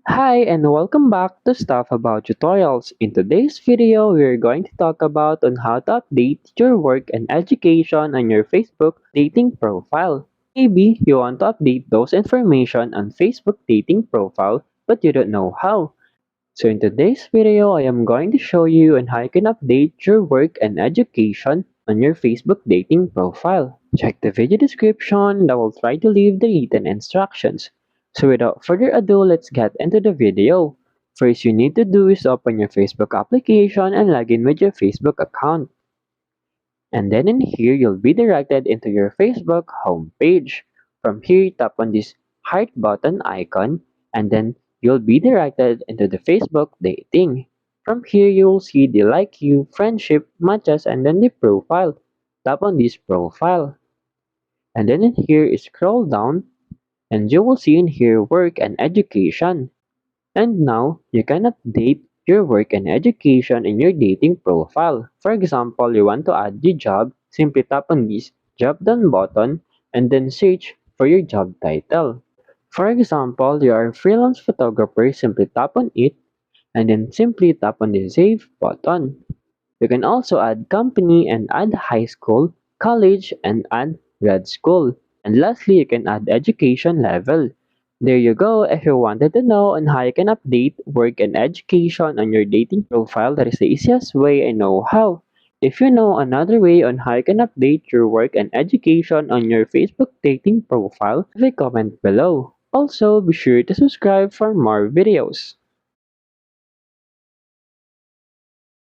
Hi and welcome back to Stuff About Tutorials. In today's video, we're going to talk about on how to update your work and education on your Facebook dating profile. Maybe you want to update those information on Facebook dating profile but you don't know how. So in today's video, I am going to show you on how you can update your work and education on your Facebook dating profile. Check the video description that will try to leave the written instructions. So without further ado, let's get into the video. First you need to do is open your Facebook application and log in with your Facebook account. And then in here, you'll be directed into your Facebook homepage. From here, tap on this heart button icon, and then you'll be directed into the Facebook dating. From here, you will see the like you, friendship, matches, and then the profile. Tap on this profile. And then in here, scroll down, and you will see in here work and education. And now, you can update your work and education in your dating profile. For example, you want to add the job, simply tap on this job done button and then search for your job title. For example, you are a freelance photographer, simply tap on it and then simply tap on the save button. You can also add company and add high school, college, and add grad school. And lastly, you can add education level. There you go. If you wanted to know on how you can update work and education on your dating profile, that is the easiest way I know how. If you know another way on how you can update your work and education on your Facebook dating profile, leave a comment below. Also, be sure to subscribe for more videos.